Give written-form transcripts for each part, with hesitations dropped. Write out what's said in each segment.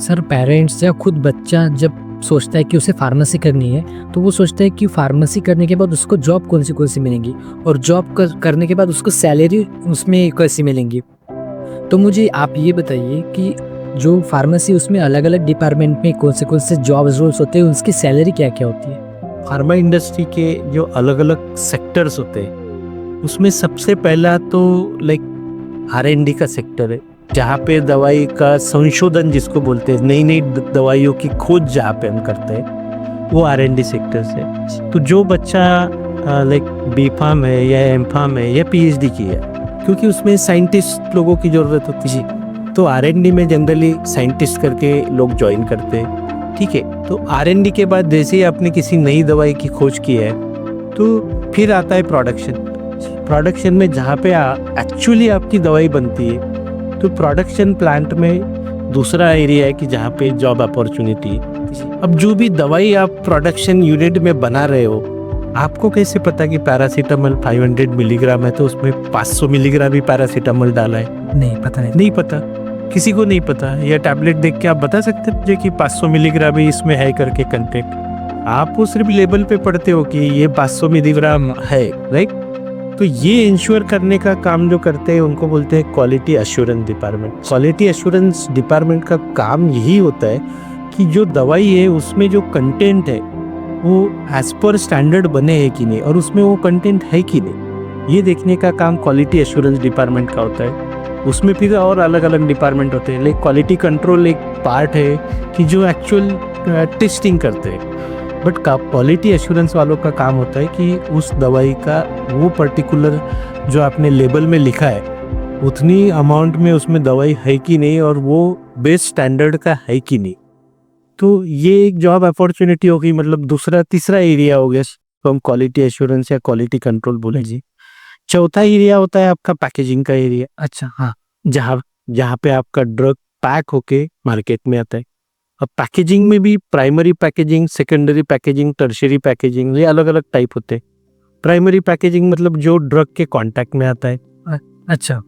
Sir parents या खुद बच्चा जब सोचता है कि उसे फार्मेसी करनी है तो वो सोचता है कि फार्मेसी करने के बाद उसको जॉब कौन सी मिलेंगी और जॉब करने के बाद उसको सैलरी उसमें कैसी मिलेंगी। तो मुझे आप ये बताइए कि जो फार्मेसी उसमें अलग अलग डिपार्टमेंट में कौन से जॉब रोल्स होते हैं, उसकी सैलरी क्या क्या होती है। फार्मा इंडस्ट्री के जो अलग अलग सेक्टर्स होते हैं उसमें सबसे पहला तो R&D का सेक्टर है, जहाँ पे दवाई का संशोधन जिसको बोलते हैं, नई नई दवाइयों की खोज जहाँ पे हम करते हैं वो R&D सेक्टर है। तो जो बच्चा B.Pharm है या M.Pharm है या PhD की है, क्योंकि उसमें साइंटिस्ट लोगों की ज़रूरत होती है, तो R&D में जनरली साइंटिस्ट करके लोग ज्वाइन करते हैं। ठीक है, तो R&D के बाद जैसे ही आपने किसी नई दवाई की खोज की है तो फिर आता है प्रोडक्शन में, जहाँ पे एक्चुअली आपकी दवाई बनती है। तो प्रोडक्शन प्लांट में दूसरा एरिया है कि जहाँ पे जॉब अपॉर्चुनिटी है। अब जो भी दवाई आप प्रोडक्शन यूनिट में बना रहे हो, आपको कैसे पता कि पैरासीटामोल 500 मिलीग्राम है तो उसमें 500 मिलीग्राम भी पैरासीटामोल डाला है? नहीं पता, किसी को नहीं पता। या टैबलेट देख के आप बता सकते हैं मुझे कि 500 मिलीग्राम ही इसमें है करके कंटेंट? आप वो सिर्फ लेबल पे पढ़ते हो कि ये 500 मिलीग्राम है, राइट? तो ये इंश्योर करने का काम जो करते हैं उनको बोलते हैं quality assurance department. Quality assurance department का काम यही होता है कि जो दवाई है उसमें जो कंटेंट है वो एज पर स्टैंडर्ड बने है कि नहीं और उसमें वो कंटेंट है कि नहीं, ये देखने का काम क्वालिटी एश्योरेंस डिपार्टमेंट का होता है। उसमें फिर और अलग अलग डिपार्टमेंट होते हैं। क्वालिटी कंट्रोल एक पार्ट है कि जो एक्चुअल टेस्टिंग करते हैं, बट क्वालिटी एश्योरेंस वालों का काम होता है कि उस दवाई का वो पर्टिकुलर जो आपने लेबल में लिखा है उतनी अमाउंट में उसमें दवाई है कि नहीं और वो बेस्ट स्टैंडर्ड का है कि नहीं। तो ये एक जॉब अपॉर्चुनिटी होगी, मतलब तीसरा एरिया हो गया तो हम क्वालिटी एश्योरेंस या क्वालिटी कंट्रोल बोले जी। चौथा एरिया होता है आपका पैकेजिंग का एरिया। अच्छा, हाँ। जहाँ पे आपका ड्रग पैक होके मार्केट में आता है। अब पैकेजिंग में भी primary packaging, secondary packaging, tertiary packaging, ये अलग अलग टाइप होते हैं। प्राइमरी पैकेजिंग मतलब जो ड्रग के कांटेक्ट में आता है। अच्छा,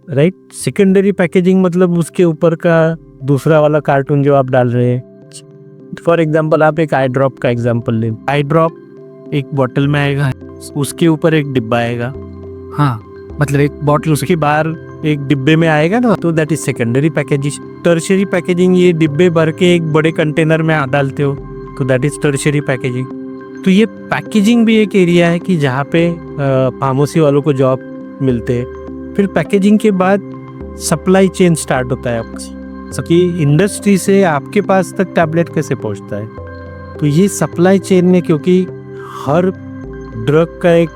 राइट। सेकेंडरी पैकेजिंग मतलब उसके ऊपर का दूसरा वाला कार्टून जो आप डाल रहे हैं। फॉर एग्जाम्पल आप एक आई ड्रॉप का एग्जाम्पल लें। आई ड्रॉप एक बॉटल में आएगा, उसके ऊपर एक डिब्बा आएगा। हाँ, मतलब एक बॉटल उसके बाहर एक डिब्बे में आएगा ना, तो that is secondary packaging. Tertiary packaging, ये डिब्बे भर के एक बड़े कंटेनर में डालते हो तो दैट इज टर्शियरी पैकेजिंग। तो ये पैकेजिंग भी एक एरिया है कि जहाँ पे फार्मेसी वालों को जॉब मिलते हैं। फिर पैकेजिंग के बाद सप्लाई चेन स्टार्ट होता है आपकी, कि इंडस्ट्री से आपके पास तक टैबलेट कैसे पहुँचता है। तो ये सप्लाई चेन में, क्योंकि हर ड्रग का एक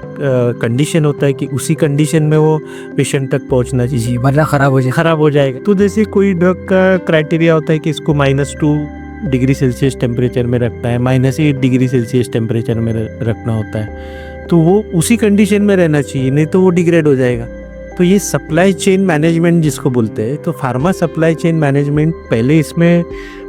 कंडीशन होता है कि उसी कंडीशन में वो पेशेंट तक पहुंचना चाहिए, वरना खराब हो जाएगा। तो जैसे कोई ड्रग का क्राइटेरिया होता है कि इसको -2 डिग्री सेल्सियस टेम्परेचर में रखना है, -8 डिग्री सेल्सियस टेम्परेचर में रखना होता है, तो वो उसी कंडीशन में रहना चाहिए, नहीं तो वो डिग्रेड हो जाएगा। तो ये सप्लाई चेन मैनेजमेंट जिसको बोलते हैं। तो फार्मा सप्लाई चेन मैनेजमेंट, पहले इसमें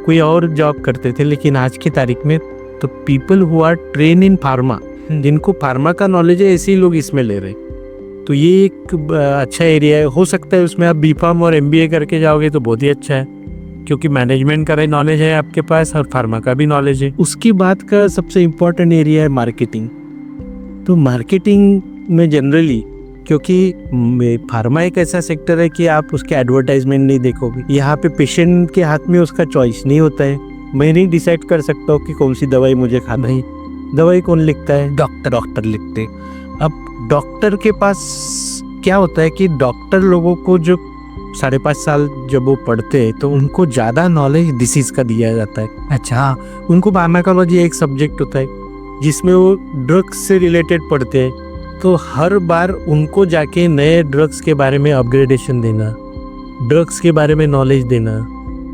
कोई और जॉब करते थे, लेकिन आज की तारीख में तो people who are train in pharma, जिनको फार्मा का नॉलेज है, ऐसे ही लोग इसमें ले रहे हैं। तो ये एक अच्छा एरिया है। हो सकता है उसमें आप B.Pharm और MBA करके जाओगे तो बहुत ही अच्छा है, क्योंकि मैनेजमेंट का भी नॉलेज है आपके पास और फार्मा का भी नॉलेज है। उसके बाद का सबसे इम्पोर्टेंट एरिया है मार्केटिंग। तो मार्केटिंग में जनरली, क्योंकि फार्मा एक ऐसा सेक्टर है कि आप उसके एडवर्टाइजमेंट नहीं देखोगे। यहाँ पे पेशेंट के हाथ में उसका चॉइस नहीं होता है। मैं नहीं डिसाइड कर सकता हूँ कि कौन सी दवाई मुझे खाना है। दवाई कौन लिखता है? डॉक्टर लिखते। अब डॉक्टर के पास क्या होता है कि डॉक्टर लोगों को जो 5.5 साल जब वो पढ़ते हैं तो उनको ज़्यादा नॉलेज डिसीज़ का दिया जाता है। अच्छा, उनको फार्माकोलॉजी एक सब्जेक्ट होता है जिसमें वो ड्रग्स से रिलेटेड पढ़ते हैं। तो हर बार उनको जाके नए ड्रग्स के बारे में अपग्रेडेशन देना, ड्रग्स के बारे में नॉलेज देना,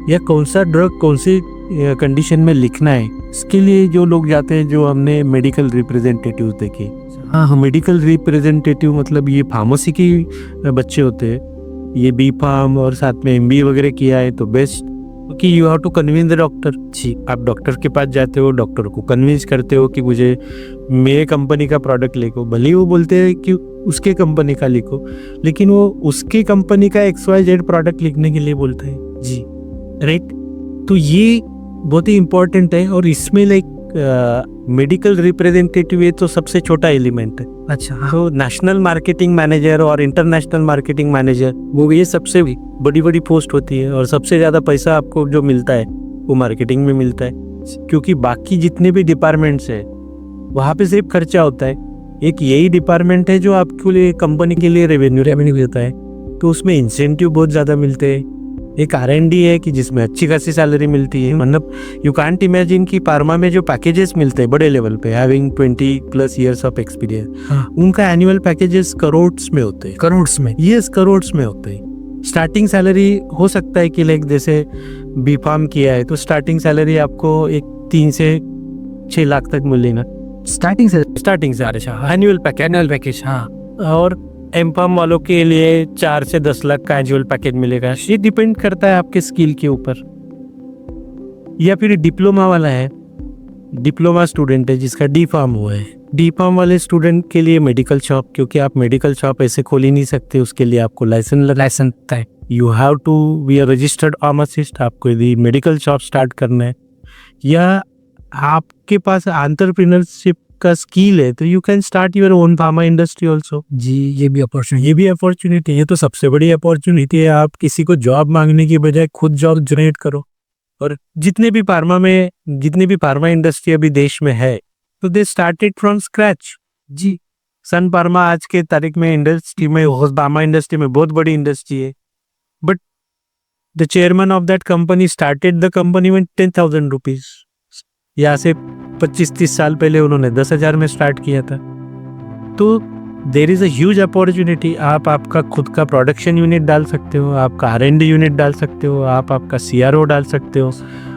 या कौन सा ड्रग कौन सी कंडीशन में लिखना है, इसके लिए जो लोग जाते हैं, जो हमने मेडिकल रिप्रेजेंटेटिव देखे। हाँ, मेडिकल रिप्रेजेंटेटिव मतलब ये फार्मेसी के बच्चे होते हैं। ये B.Pharm और साथ में MBA वगैरह किया है तो बेस्ट, क्योंकि you have to convince the doctor. जी, आप डॉक्टर के पास जाते हो, डॉक्टर को कन्विंस करते हो कि मुझे मेरे कंपनी का प्रोडक्ट लिखो। भले ही वो बोलते हैं कि उसके कंपनी का लिखो, लेकिन वो उसके कंपनी का XYZ प्रोडक्ट लिखने के लिए बोलता है। जी, राइट। तो ये बहुत ही इम्पोर्टेंट है। और इसमें लाइक मेडिकल रिप्रेजेंटेटिव ये तो सबसे छोटा एलिमेंट है। अच्छा, हाँ। तो नेशनल मार्केटिंग मैनेजर और इंटरनेशनल मार्केटिंग मैनेजर, वो ये सबसे बड़ी बड़ी पोस्ट होती है और सबसे ज़्यादा पैसा आपको जो मिलता है वो मार्केटिंग में मिलता है, क्योंकि बाकी जितने भी डिपार्टमेंट्स है वहाँ पे सिर्फ खर्चा होता है। एक यही डिपार्टमेंट है जो आपके लिए कंपनी के लिए रेवेन्यू देता है, तो उसमें इंसेंटिव बहुत ज़्यादा मिलते हैं। एक R&D है कि जिसमें अच्छी खासी सैलरी मिलती है। मतलब यू कांट इमेजिन कि फार्मा में जो पैकेजेस मिलते हैं बड़े लेवल पे, हैविंग 20+ ईयर्स ऑफ एक्सपीरियंस, हाँ। उनका एनुअल पैकेजेस करोड़्स में होते हैं। करोड़्स में? यस, करोड़्स में होते हैं। स्टार्टिंग सैलरी हो सकता है कि लाइक जैसे B.Pharm किया है तो स्टार्टिंग सैलरी आपको एक 3 से 6 लाख तक मिले ना, स्टार्टिंग से एनुअल पैकेज। हाँ। और M.Pharm वालों के लिए 4 से 10 लाख का एनुअल पैकेज मिलेगा। ये डिपेंड करता है आपके स्किल के ऊपर। या फिर डिप्लोमा वाला है, डिप्लोमा स्टूडेंट है जिसका D.Pharm हुआ है, D.Pharm वाले स्टूडेंट के लिए मेडिकल शॉप, क्योंकि आप मेडिकल शॉप ऐसे खोल ही नहीं सकते, उसके लिए आपको लाइसेंस है। You have to be a registered pharmacist. आपको यदि मेडिकल शॉप स्टार्ट करना है या आपके पास एंटरप्रेन्योरशिप का स्किल है तो you can start your own pharma industry also. जी, ये भी अपॉर्चुनिटी, ये तो सबसे बड़ी अपॉर्चुनिटी है। आप किसी को जॉब मांगने की बजाय खुद जॉब जनरेट करो। और जितने भी फार्मा इंडस्ट्री अभी देश में है तो दे स्टार्टेड फ्रॉम स्क्रैच। जी। सन फार्मा आज के तारीख में फार्मा इंडस्ट्री में बहुत बड़ी इंडस्ट्री है, but the chairman of that company started the company with 10,000 rupees. यहाँ से 25-30 साल पहले उन्होंने 10,000 में स्टार्ट किया था। तो there is a huge opportunity. आप आपका खुद का प्रोडक्शन यूनिट डाल सकते हो, आपका R&D यूनिट डाल सकते हो, आप आपका CRO डाल सकते हो।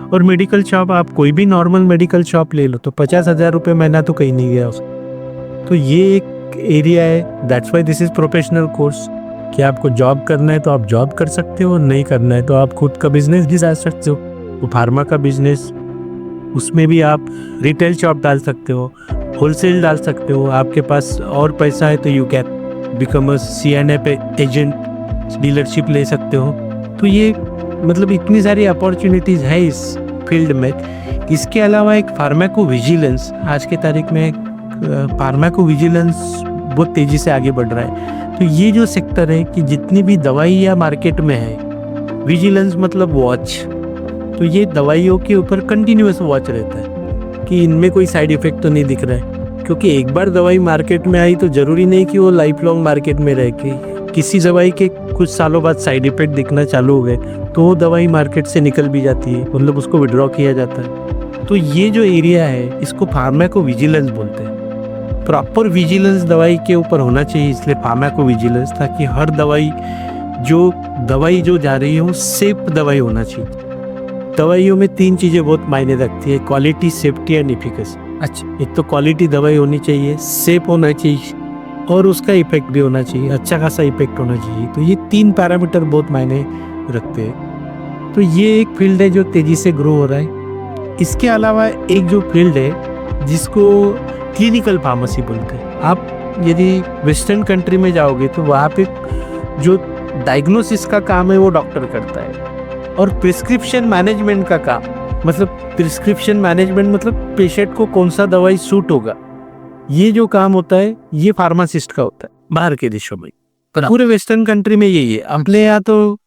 और मेडिकल शॉप, आप कोई भी नॉर्मल मेडिकल शॉप ले लो तो 50,000 रुपये महीना तो कहीं नहीं गया उसका। तो ये एक एरिया है, that's why this is professional course. कि आपको जॉब करना है तो आप जॉब कर सकते हो, नहीं करना है तो आप खुद का बिजनेस भी डाल सकते हो। तो फार्मा का बिजनेस, उसमें भी आप रिटेल शॉप डाल सकते हो, होलसेल डाल सकते हो। आपके पास और पैसा है तो you can become a CNF agent, dealership ले सकते हो। तो ये मतलब इतनी सारी अपॉर्चुनिटीज़ है इस फील्ड में। इसके अलावा एक फार्माकोविजिलेंस, आज के तारीख में फार्माकोविजिलेंस बहुत तेज़ी से आगे बढ़ रहा है। तो ये जो सेक्टर है कि जितनी भी दवाइयाँ मार्केट में है, विजिलेंस मतलब वॉच, तो ये दवाइयों के ऊपर कंटिन्यूअस वॉच रहता है कि इनमें कोई साइड इफेक्ट तो नहीं दिख रहा है। क्योंकि एक बार दवाई मार्केट में आई तो ज़रूरी नहीं कि वो लाइफ लॉन्ग मार्केट में रहे। कि किसी दवाई के कुछ सालों बाद साइड इफेक्ट दिखना चालू हो गए तो वो दवाई मार्केट से निकल भी जाती है, मतलब उसको विड्रॉ किया जाता है। तो ये जो एरिया है इसको फार्माकोविजिलेंस बोलते हैं। प्रॉपर विजिलेंस दवाई के ऊपर होना चाहिए, इसलिए फार्माकोविजिलेंस, ताकि हर दवाई जो जा रही है वो सेफ दवाई होना चाहिए। दवाइयों में 3 चीज़ें बहुत मायने रखती है, क्वालिटी, सेफ्टी एंड एफिकेसी। अच्छा। एक तो क्वालिटी दवाई होनी चाहिए, सेफ होना चाहिए और उसका इफेक्ट भी होना चाहिए, अच्छा खासा इफेक्ट होना चाहिए। तो ये 3 पैरामीटर बहुत मायने रखते हैं। तो ये एक फील्ड है जो तेज़ी से ग्रो हो रहा है। इसके अलावा एक जो फील्ड है जिसको क्लिनिकल फार्मेसी बोलते हैं। आप यदि वेस्टर्न कंट्री में जाओगे तो वहाँ पे जो डायग्नोसिस का काम है वो डॉक्टर करता है, और प्रिस्क्रिप्शन मैनेजमेंट का काम, मतलब प्रिस्क्रिप्शन मैनेजमेंट मतलब पेशेंट को कौन सा दवाई सूट होगा, ये जो काम होता है ये फार्मासिस्ट का होता है बाहर के देशों में। पूरे वेस्टर्न कंट्री में यही है। अपने यहाँ तो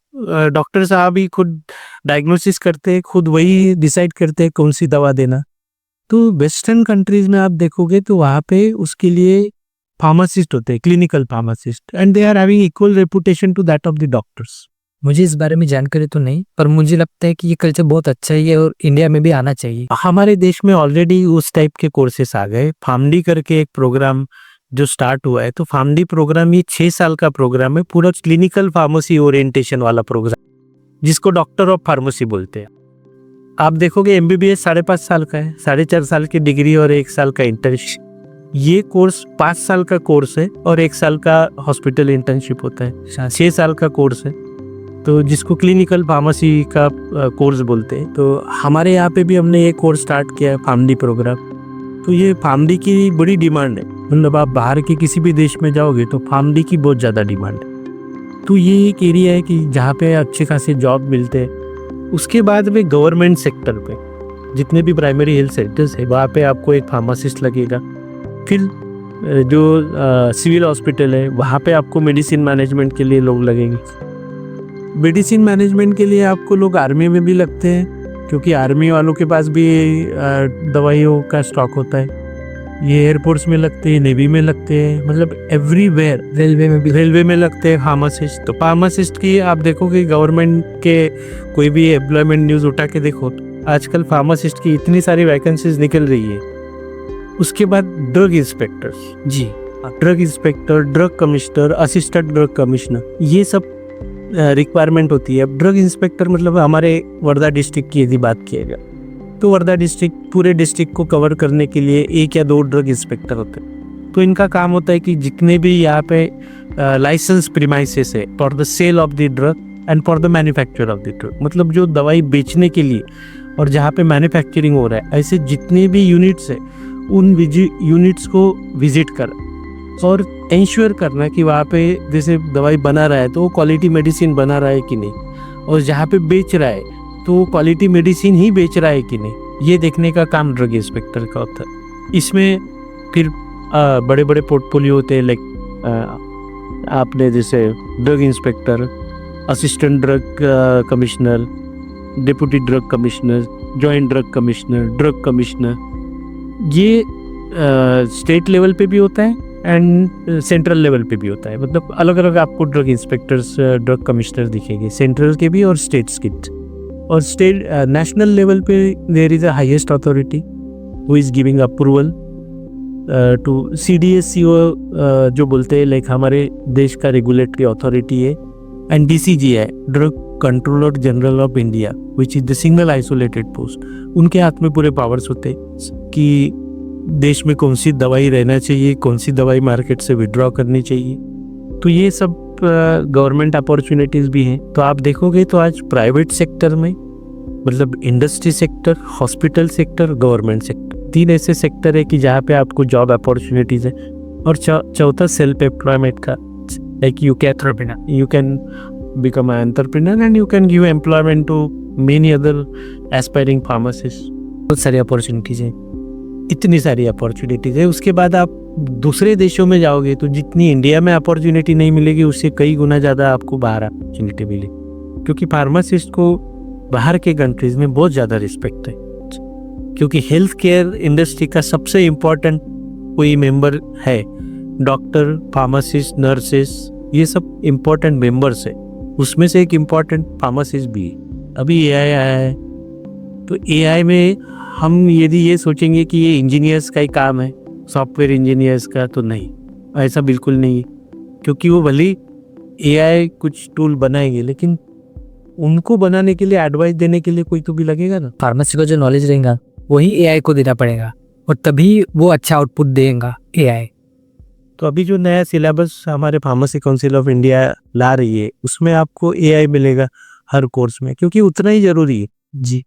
डॉक्टर साहब ही खुद डायग्नोसिस करते हैं, खुद वही डिसाइड करते हैं कौन सी दवा देना। तो वेस्टर्न कंट्रीज में आप देखोगे तो वहाँ पे उसके लिए फार्मासिस्ट होते हैं, clinical pharmacist, and they are having equal reputation to that of the doctors. मुझे इस बारे में जानकारी तो नहीं, पर मुझे लगता है कि ये कल्चर बहुत अच्छा है और इंडिया में भी आना चाहिए। हमारे देश में ऑलरेडी उस टाइप के कोर्सेस आ गए। फार्मडी करके एक प्रोग्राम जो स्टार्ट हुआ है, तो फार्मडी प्रोग्राम ये 6 साल का प्रोग्राम है, पूरा क्लिनिकल फार्मेसी ओरिएंटेशन वाला प्रोग्राम, जिसको डॉक्टर ऑफ फार्मेसी बोलते हैं। आप देखोगे MBBS 5.5 साल का है, 4.5 साल की डिग्री और 1 साल का इंटर्नशिप। ये कोर्स 5 साल का कोर्स है और 1 साल का हॉस्पिटल इंटर्नशिप होता है। 6 साल का कोर्स है, तो जिसको क्लिनिकल फार्मेसी का कोर्स बोलते हैं। तो हमारे यहाँ पे भी हमने ये कोर्स स्टार्ट किया है, फार्मडी प्रोग्राम। तो ये फार्मडी की बड़ी डिमांड है, मतलब आप बाहर के किसी भी देश में जाओगे तो फार्मडी की बहुत ज़्यादा डिमांड है। तो ये एक एरिया है कि जहाँ पे अच्छे खासे जॉब मिलते हैं। उसके बाद में गवर्नमेंट सेक्टर पे जितने भी प्राइमरी हेल्थ सेंटर्स है वहाँ पे आपको एक फार्मासिस्ट लगेगा। फिर जो सिविल हॉस्पिटल है वहाँ पे आपको मेडिसिन मैनेजमेंट के लिए लोग लगेंगे। मेडिसिन मैनेजमेंट के लिए आपको लोग आर्मी में भी लगते हैं, क्योंकि आर्मी वालों के पास भी दवाइयों का स्टॉक होता है। ये एयरफोर्स में लगते हैं, नेवी में लगते हैं, मतलब एवरीवेयर। रेलवे में लगते हैं फार्मासिस्ट। तो फार्मासिस्ट की आप देखोगे गवर्नमेंट के कोई भी एम्प्लॉयमेंट न्यूज़ उठा के देखो तो आजकल फार्मासिस्ट की इतनी सारी वैकेंसीज निकल रही है। उसके बाद ड्रग इंस्पेक्टर्स, जी, drug inspector, drug commissioner, assistant drug commissioner, ये सब रिक्वायरमेंट होती है। अब ड्रग इंस्पेक्टर मतलब हमारे वर्धा डिस्ट्रिक्ट की यदि बात किएगा तो वर्धा डिस्ट्रिक्ट पूरे डिस्ट्रिक्ट को कवर करने के लिए 1 या 2 ड्रग इंस्पेक्टर होते हैं। तो इनका काम होता है कि जितने भी यहाँ पे लाइसेंस प्रीमाइसेस है for the sale of the drug and for the manufacture of the drug, मतलब जो दवाई बेचने के लिए और जहाँ पे मैन्युफैक्चरिंग हो रहा है, ऐसे जितने भी यूनिट्स है उन यूनिट्स को विजिट कर और इंश्योर करना कि वहाँ पे जैसे दवाई बना रहा है तो वो क्वालिटी मेडिसिन बना रहा है कि नहीं, और जहाँ पे बेच रहा है तो वो क्वालिटी मेडिसिन ही बेच रहा है कि नहीं, ये देखने का काम ड्रग इंस्पेक्टर का होता है। इसमें फिर बड़े बड़े पोर्टफोलियो होते हैं, लाइक आपने जैसे drug inspector, assistant drug commissioner, deputy drug commissioner, joint drug commissioner, drug commissioner, ये स्टेट लेवल पे भी होता है एंड सेंट्रल लेवल पे भी होता है। मतलब अलग अलग आपको ड्रग इंस्पेक्टर्स, ड्रग कमिश्नर दिखेंगे, सेंट्रल के भी और स्टेट्स के। और स्टेट नेशनल लेवल पे there is a highest authority who is giving approval to CDSCO, जो बोलते हैं लाइक हमारे देश का रेगुलेटरी अथॉरिटी है, एंड DCG है, drug controller general of India, which is the single isolated post. उनके हाथ में पूरे पावर्स होते हैं कि देश में कौन सी दवाई रहना चाहिए, कौन सी दवाई मार्केट से विड्रॉ करनी चाहिए। तो ये सब गवर्नमेंट अपॉर्चुनिटीज़ भी हैं। तो आप देखोगे तो आज प्राइवेट सेक्टर में, मतलब industry sector, hospital sector, government sector, 3 ऐसे सेक्टर है कि जहाँ पे आपको जॉब अपॉर्चुनिटीज़ है। और चौथा सेल्फ एम्प्लॉयमेंट का, like you can become an entrepreneur and you can give employment to many other aspiring pharmacists। बहुत सारी अपॉर्चुनिटीज़ हैं। इतनी सारी अपॉर्चुनिटीज़ है। उसके बाद आप दूसरे देशों में जाओगे तो जितनी इंडिया में अपॉर्चुनिटी नहीं मिलेगी उससे कई गुना ज़्यादा आपको बाहर अपॉर्चुनिटी मिलेगी, क्योंकि फार्मासिस्ट को बाहर के कंट्रीज़ में बहुत ज़्यादा रिस्पेक्ट है। क्योंकि हेल्थ केयर इंडस्ट्री का सबसे इम्पोर्टेंट कोई मेंबर है, डॉक्टर, फार्मासिस्ट, नर्सेस, ये सब इम्पोर्टेंट मेंबर्स है। उसमें से एक इम्पॉर्टेंट फार्मासिस्ट भी है। अभी AI आया है, तो AI में हम यदि ये सोचेंगे कि ये इंजीनियर्स का ही काम है, सॉफ्टवेयर इंजीनियर्स का, तो नहीं, ऐसा बिल्कुल नहीं है। क्योंकि वो भले AI कुछ टूल बनाएंगे लेकिन उनको बनाने के लिए, एडवाइस देने के लिए कोई तो भी लगेगा ना। फार्मेसी का जो नॉलेज रहेगा वही AI को देना पड़ेगा और तभी वो अच्छा आउटपुट देगा AI। तो अभी जो नया सिलेबस हमारे फार्मेसी काउंसिल ऑफ इंडिया ला रही है उसमें आपको AI मिलेगा हर कोर्स में, क्योंकि उतना ही जरूरी है। जी।